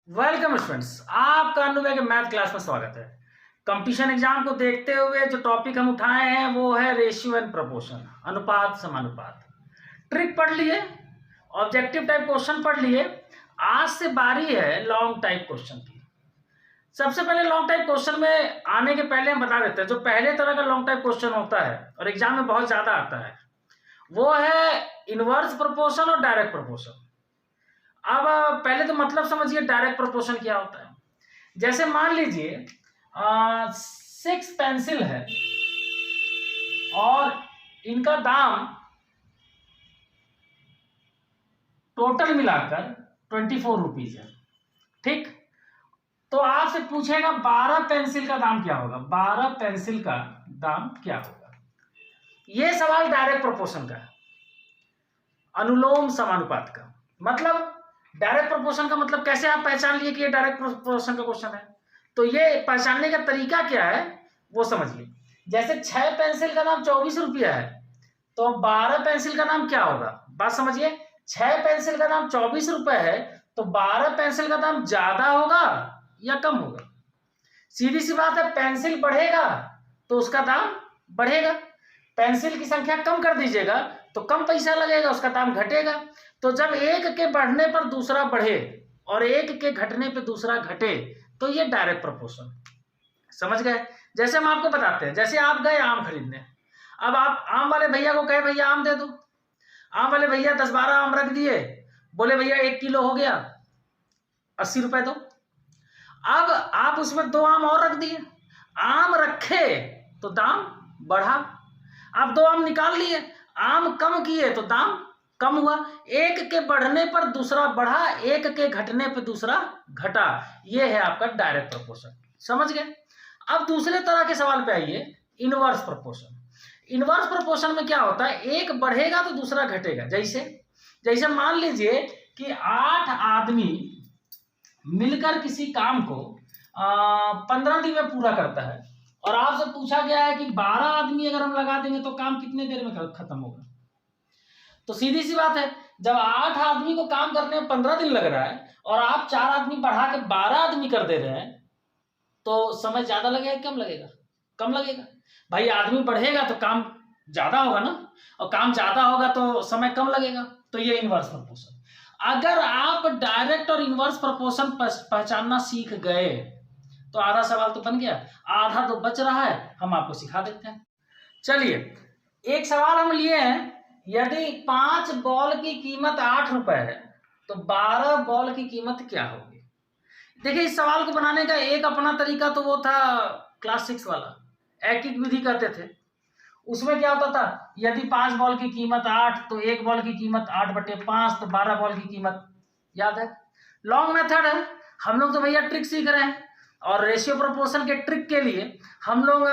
Welcome students, आपका अनुभव के मैथ क्लास में स्वागत है। कंपटीशन एग्जाम को देखते हुए जो टॉपिक हम उठाए हैं वो है रेशियो एंड प्रोपोर्शन, अनुपात समानुपात। ट्रिक पढ़ लिए, ऑब्जेक्टिव टाइप क्वेश्चन पढ़ लिए। आज से बारी है लॉन्ग टाइप क्वेश्चन की। सबसे पहले लॉन्ग टाइप क्वेश्चन में आने के पहले हम बता देते हैं, जो पहले तरह का लॉन्ग टाइप क्वेश्चन होता है और एग्जाम में बहुत ज्यादा आता है वो है इनवर्स प्रोपोर्शन और डायरेक्ट प्रोपोर्शन। अब पहले तो मतलब समझिए डायरेक्ट प्रोपोर्शन क्या होता है। जैसे मान लीजिए 6 पेंसिल है और इनका दाम टोटल मिलाकर 24 रुपीज है, ठीक। तो आपसे पूछेगा 12 पेंसिल का दाम क्या होगा, 12 पेंसिल का दाम क्या होगा। यह सवाल डायरेक्ट प्रोपोर्शन का है, अनुलोम समानुपात का। मतलब डायरेक्ट प्रोपोर्शन का मतलब कैसे आप पहचान लिए कि ये डायरेक्ट प्रोपोर्शन का क्वेश्चन है। तो ये पहचानने का तरीका क्या है वो समझिए। जैसे 6 पेंसिल का दाम 24 रुपया है तो 12 पेंसिल का दाम क्या होगा। बात समझिए, 6 पेंसिल का दाम 24 रुपए है तो 12 पेंसिल का दाम ज्यादा होगा या कम होगा। सीधी सी बात है, पेंसिल बढ़ेगा तो उसका दाम बढ़ेगा, पेंसिल की संख्या कम कर दीजिएगा तो कम पैसा लगेगा, उसका दाम घटेगा। तो जब एक के बढ़ने पर दूसरा बढ़े और एक के घटने पर दूसरा घटे तो ये डायरेक्ट प्रोपोर्शन। समझ गए। जैसे हम आपको बताते हैं, जैसे आप गए आम खरीदने, अब आप आम वाले भैया को कहे भैया आम दे दो, आम वाले भैया 10-12 आम रख दिए, बोले भैया 1 किलो हो गया 80 रुपए दो। अब आप उसमें 2 आम और रख दिए, आम रखे तो दाम बढ़ा। आप 2 आम निकाल लिए, आम कम किए तो दाम कम हुआ। एक के बढ़ने पर दूसरा बढ़ा, एक के घटने पर दूसरा घटा। यह है आपका डायरेक्ट प्रोपोर्शन। समझ गए। अब दूसरे तरह के सवाल पे आइए, इनवर्स प्रोपोर्शन। इनवर्स प्रोपोर्शन में क्या होता है, एक बढ़ेगा तो दूसरा घटेगा। जैसे जैसे मान लीजिए कि 8 आदमी मिलकर किसी काम को 15 दिन में पूरा करता है और आपसे पूछा गया है कि 12 आदमी अगर हम लगा देंगे तो काम कितने देर में खत्म होगा। तो सीधी सी बात है, जब 8 आदमी को काम करने में 15 दिन लग रहा है और आप 4 आदमी बढ़ा के 12 आदमी कर दे रहे हैं तो समय ज्यादा लगेगा कम लगेगा, कम लगेगा। भाई आदमी बढ़ेगा तो काम ज्यादा होगा ना, और काम ज्यादा होगा तो समय कम लगेगा। तो ये इनवर्स प्रोपोर्शन। अगर आप डायरेक्ट और इनवर्स प्रोपोर्शन पहचानना सीख गए तो आधा सवाल तो बन गया, आधा तो बच रहा है, हम आपको सिखा देते हैं। चलिए एक सवाल हम लिए हैं, यदि 5 बॉल की कीमत 8 रुपए है तो 12 बॉल की कीमत क्या होगी। देखिए इस सवाल को बनाने का एक अपना तरीका तो वो था क्लास 6 वाला, एकिक विधि कहते थे। उसमें क्या होता था, यदि 5 बॉल की कीमत 8 तो 1 बॉल की कीमत 8/5 तो 12 बॉल की कीमत। याद है, लॉन्ग मेथड है। हम लोग तो भैया ट्रिक सीख रहे हैं और रेशियो प्रोपोर्शन के ट्रिक के लिए हम लोग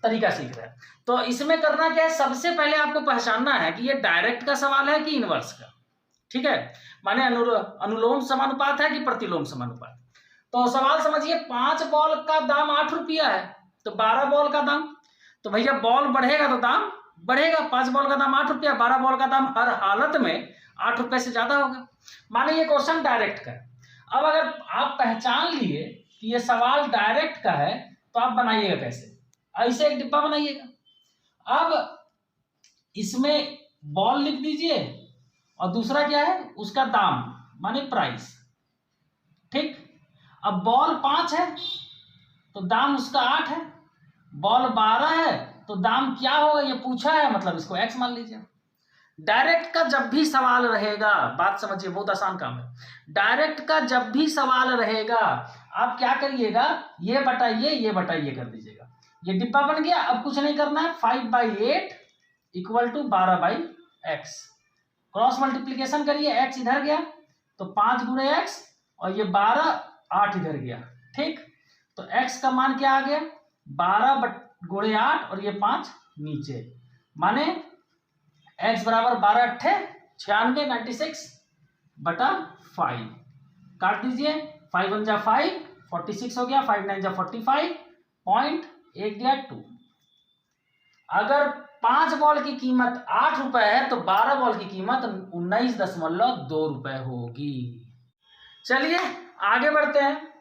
तरीका सीख रहे हैं। तो इसमें करना क्या है, सबसे पहले आपको पहचानना है कि ये डायरेक्ट का सवाल है कि इनवर्स का। ठीक है, माने अनुलोम समानुपात है कि प्रतिलोम समानुपात। तो सवाल समझिए, 5 बॉल का दाम 8 रुपया है तो 12 बॉल का दाम, तो भैया बॉल बढ़ेगा तो दाम बढ़ेगा। 5 बॉल का दाम 8 रुपया, 12 बॉल का दाम हर हालत में 8 रुपए से ज्यादा होगा। माने ये क्वेश्चन डायरेक्ट का है। अब अगर आप पहचान लिए कि ये सवाल डायरेक्ट का है तो आप बनाइएगा कैसे, ऐसे एक डिब्बा बनाइएगा। अब इसमें बॉल लिख दीजिए और दूसरा क्या है, उसका दाम माने प्राइस, ठीक। अब बॉल 5 है तो दाम उसका 8 है, बॉल 12 है तो दाम क्या होगा ये पूछा है, मतलब इसको x मान लीजिए। डायरेक्ट का जब भी सवाल रहेगा, बात समझिए बहुत आसान काम है। डायरेक्ट का जब भी सवाल रहेगा आप क्या करिएगा, ये बटाइए कर दीजिएगा। ये डिब्बा बन गया। अब कुछ नहीं करना है, 5/8 = 12/x। क्रॉस मल्टीप्लीकेशन करिए, x इधर गया तो 5 × x और ये 12 8 इधर गया, ठीक। तो x का मान क्या आ गया, 12 × 8 और ये 5 नीचे, माने x बराबर 12 × 8 = 96/5। काट दीजिए, 5 × 1 = 5, 46 हो गया, 5 × 9 = 45, पॉइंट 1 गया 2। अगर 5 बॉल की कीमत 8 रुपए है तो 12 बॉल की कीमत 19.2 रुपए होगी। चलिए आगे बढ़ते हैं।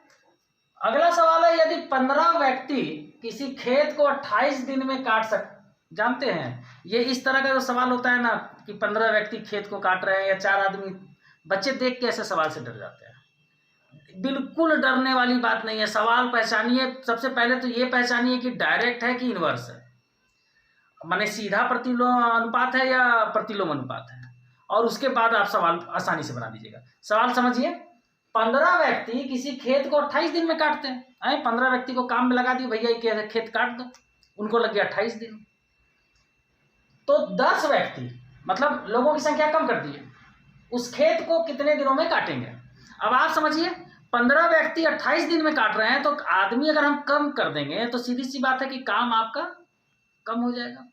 अगला सवाल है, यदि 15 व्यक्ति किसी खेत को 28 दिन में काट जानते हैं ये इस तरह का जो सवाल होता है ना कि 15 व्यक्ति खेत को काट रहे हैं या 4 आदमी, बच्चे देख के ऐसे सवाल से डर जाते हैं। बिल्कुल डरने वाली बात नहीं है। सवाल पहचानिए, सबसे पहले तो ये पहचानिए कि डायरेक्ट है कि इनवर्स है, माने सीधा प्रतिलोम अनुपात है या प्रतिलोम अनुपात है, और उसके बाद आप सवाल आसानी से बना दीजिएगा। सवाल समझिए, 15 व्यक्ति किसी खेत को 28 दिन में काटते हैं। 15 व्यक्ति को काम में लगा दिए, भैया ये खेत काट दो, उनको लग गया 28 दिन। तो 10 व्यक्ति मतलब लोगों की संख्या कम कर दी है, उस खेत को कितने दिनों में काटेंगे। अब आप समझिए 15 व्यक्ति 28 दिन में काट रहे हैं, तो आदमी अगर हम कम कर देंगे तो सीधी सी बात है कि काम आपका कम हो जाएगा।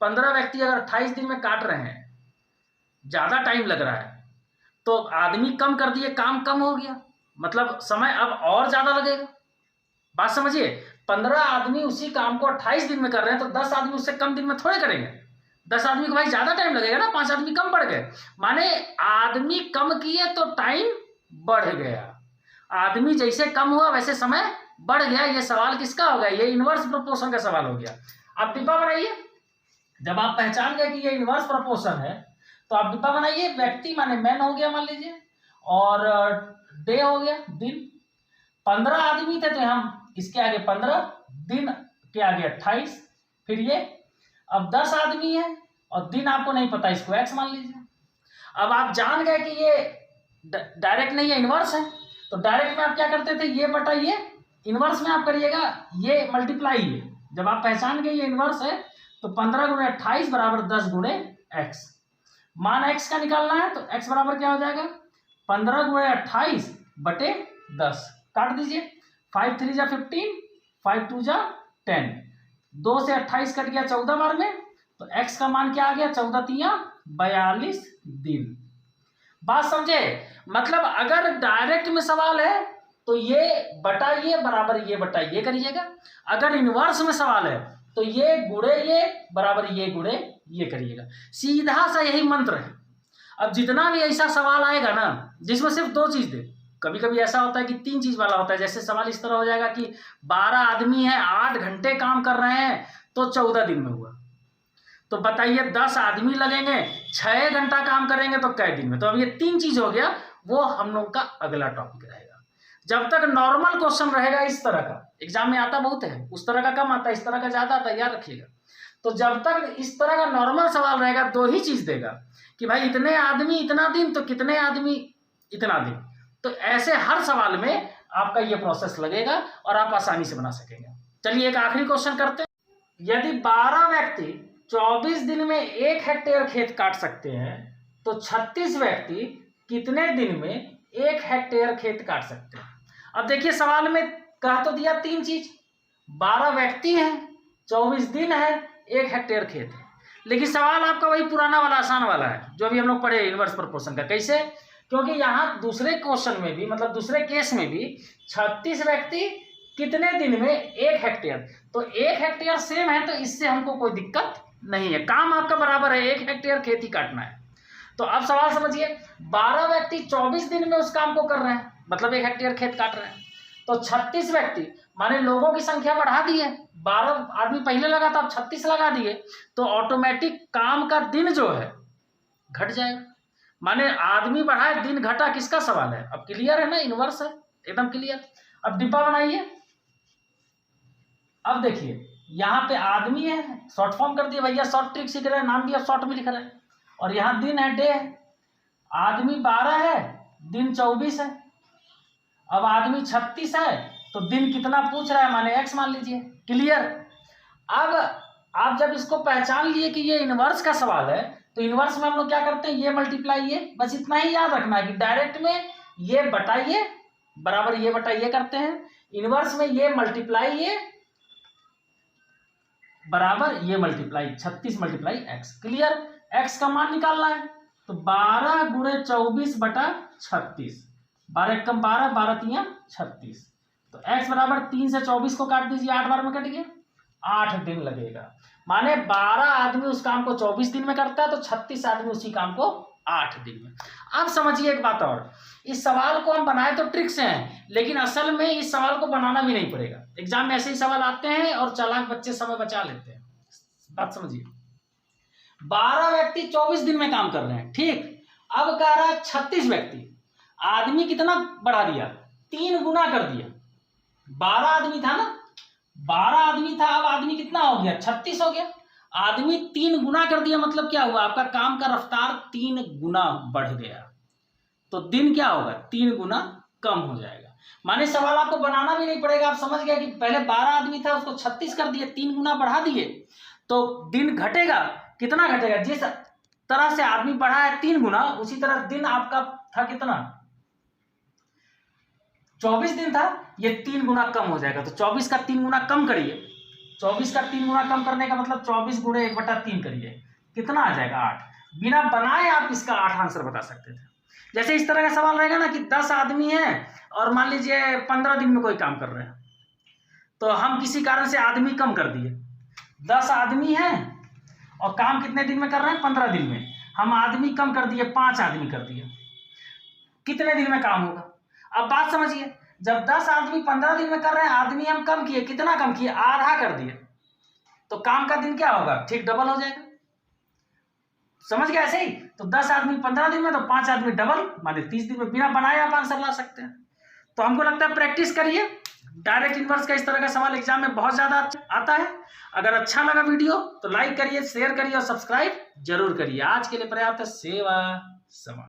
15 व्यक्ति अगर 28 दिन में काट रहे हैं, ज्यादा टाइम लग रहा है, तो आदमी कम कर दिए, काम कम हो गया, मतलब समय अब और ज्यादा लगेगा। बात समझिए, 15 आदमी उसी काम को 28 दिन में कर रहे हैं, तो 10 आदमी उससे कम दिन में थोड़े करेंगे। 10 आदमी को भाई ज्यादा टाइम लगेगा ना, 5 आदमी कम बढ़ गए, माने आदमी कम किए तो टाइम बढ़ गया। आदमी जैसे कम हुआ वैसे समय बढ़ गया। ये सवाल किसका हो गया, ये इनवर्स प्रोपोर्शन का सवाल हो गया। आप डिब्बा बनाइए, जब आप पहचान गए कि ये इनवर्स प्रोपोर्शन है तो आप डिब्बा बनाइए। व्यक्ति माने मैन हो गया मान लीजिए, और डे हो गया दिन। 15 आदमी थे तो हम इसके आगे 15, दिन के आगे 28, फिर ये। अब 10 आदमी है और दिन आपको नहीं पता, इसको x मान लीजिए। अब आप जान गए कि ये डायरेक्ट नहीं है, इनवर्स है, तो डायरेक्ट में आप क्या करते थे, ये बटा ये, इनवर्स में आप करिएगा ये मल्टीप्लाई ये। जब आप पहचान गए ये इनवर्स है तो 15 गुणे 28 बराबर 10 गुणे x। मान x का निकालना है तो x बराबर क्या हो जाएगा, 15 गुणे 28 बटे 10। काट दीजिए, 5 3 जा 15, 5 2 जा 10, 2 से 28 कट गया 14 बार में, तो x का मान क्या आ गया, 14 तिया 42 दिन। बात समझे, मतलब अगर डायरेक्ट में सवाल है तो ये बटा ये बराबर ये बटा ये करिएगा। अगर इनवर्स में सवाल है तो ये गुणे ये बराबर ये गुणे ये करिएगा। सीधा सा यही मंत्र है। अब जितना भी ऐसा सवाल आएगा ना जिसमें सिर्फ 2 चीज दे, कभी कभी ऐसा होता है कि 3 चीज वाला होता है। जैसे सवाल इस तरह हो जाएगा कि 12 आदमी हैं, 8 घंटे काम कर रहे हैं, तो 14 दिन में हुआ। तो बताइए 10 आदमी लगेंगे, 6 घंटा काम करेंगे तो कै दिन में। तो अब ये 3 चीज हो गया, वो हम लोग का अगला टॉपिक रहेगा। जब तक नॉर्मल क्वेश्चन रहेगा इस तरह का, एग्जाम में आता बहुत है, उस तरह का कम आता है, इस तरह का ज्यादा आता है, याद रखिएगा। तो जब तक इस तरह का नॉर्मल सवाल रहेगा 2 ही चीज देगा कि भाई इतने आदमी इतना दिन, तो कितने आदमी इतना दिन। तो ऐसे हर सवाल में आपका ये प्रोसेस लगेगा और आप आसानी से बना सकेंगे। चलिए एक आखिरी क्वेश्चन करते हैं। यदि 12 व्यक्ति 24 दिन में 1 हेक्टेयर खेत काट सकते हैं, तो 36 व्यक्ति कितने दिन में 1 हेक्टेयर खेत काट सकते हैं। अब देखिए सवाल में कहा तो दिया 3 चीज, 12 व्यक्ति हैं, 24 दिन है, 1 हेक्टेयर खेत है। लेकिन सवाल आपका वही पुराना वाला आसान वाला है जो अभी हम लोग पढ़े इनवर्स प्रोपोर्शन का। कैसे, क्योंकि यहाँ दूसरे क्वेश्चन में भी, मतलब दूसरे केस में भी 36 व्यक्ति कितने दिन में 1 हेक्टेयर, तो 1 हेक्टेयर सेम है, तो इससे हमको कोई दिक्कत नहीं है, काम आपका बराबर है, 1 हेक्टेयर खेत ही काटना है। तो अब सवाल समझिए, 12 व्यक्ति 24 दिन में उस काम को कर रहे हैं, मतलब 1 हेक्टेयर खेत काट रहे हैं। तो 36 व्यक्ति माने लोगों की संख्या बढ़ा दी है, 12 आदमी पहले लगा था, अब 36 लगा दिए, तो ऑटोमेटिक काम का दिन जो है घट जाएगा। माने आदमी बढ़ाए दिन घटा, किसका सवाल है। अब क्लियर है ना, इनवर्स है, एकदम क्लियर। अब डिब्बा बनाइए। अब देखिए यहाँ पे आदमी है, शॉर्ट फॉर्म कर दिया भैया, शॉर्ट ट्रिक सीख रहे हैं, नाम भी अब शॉर्ट में लिख रहे हैं। और यहाँ दिन है, डे है। आदमी 12 है, दिन 24 है। अब आदमी 36 है, तो दिन कितना पूछ रहा है, माने x मान लीजिए। क्लियर। अब आप जब इसको पहचान लिए कि ये इनवर्स का सवाल है, तो इनवर्स में हम लोग क्या करते हैं, ये मल्टीप्लाई ये, बस इतना ही याद रखना है कि डायरेक्ट में ये बटा ये बराबर ये बटा ये करते हैं, इनवर्स में ये मल्टीप्लाई ये बराबर ये multiply 36 multiply x। Clear. x का मान निकालना है, तो 12 गुणे 24 बटा 36, 12 एक कम 12, 12 तिया 36, तो x बराबर 3 से 24 को काट दीजिए, 8 बार में कट गया, 8 दिन लगेगा। माने 12 आदमी उस काम को 24 दिन में करता है, तो 36 आदमी उसी काम को 8 दिन में। अब समझिए एक बात और, इस सवाल को हम बनाए तो ट्रिक से हैं, लेकिन असल में इस सवाल को बनाना भी नहीं पड़ेगा। एग्जाम में ऐसे ही सवाल आते हैं और चालाक बच्चे समय बचा लेते हैं। बात समझिए, 12 व्यक्ति 24 दिन में काम कर रहे हैं, ठीक। अब कह रहा है 36 व्यक्ति, आदमी कितना बढ़ा दिया, 3 गुना कर दिया। 12 आदमी था ना, 12 आदमी था, अब आदमी कितना हो गया, 36 हो गया। आदमी 3 गुना कर दिया, मतलब क्या हुआ, आपका काम का रफ्तार 3 गुना बढ़ गया, तो दिन क्या होगा, 3 गुना कम हो जाएगा। माने सवाल आपको बनाना भी नहीं पड़ेगा, आप समझ गए कि पहले 12 आदमी था उसको 36 कर दिए, 3 गुना बढ़ा दिए, तो दिन घटेगा, कितना घटेगा, जिस तरह से आदमी बढ़ा है 3 गुना, उसी तरह दिन आपका था कितना, 24 दिन था, ये 3 गुना कम हो जाएगा। तो 24 का 3 गुना कम करिए, 24 का 3 गुना कम करने का मतलब 24 गुणे 1/3 करिए, कितना आ जाएगा, 8। बिना बनाए आप इसका 8 आंसर बता सकते थे। जैसे इस तरह का सवाल रहेगा ना कि 10 आदमी हैं और मान लीजिए 15 दिन में कोई काम कर रहे हैं, तो हम किसी कारण से आदमी कम कर दिए, 10 आदमी हैं और काम कितने दिन में कर रहे हैं, 15 दिन में, हम आदमी कम कर दिए, 5 आदमी कर दिए, कितने दिन में काम होगा। अब बात समझिए, जब 10 आदमी 15 दिन में कर रहे हैं, आदमी हम कम किए, कितना कम किए, आधा कर दिए, तो काम का दिन क्या होगा, ठीक डबल हो जाएगा। समझ गया ऐसे ही, तो 10 आदमी 15 दिन में, तो 5 आदमी डबल, माने 30 दिन में बिना बनाए आप आंसर ला सकते हैं। तो हमको लगता है प्रैक्टिस करिए, डायरेक्ट इनवर्स का इस तरह का सवाल एग्जाम में बहुत ज्यादा आता है। अगर अच्छा लगा वीडियो तो लाइक करिए, शेयर करिए और सब्सक्राइब जरूर करिए। आज के लिए पर्याप्त है। सेवा समान।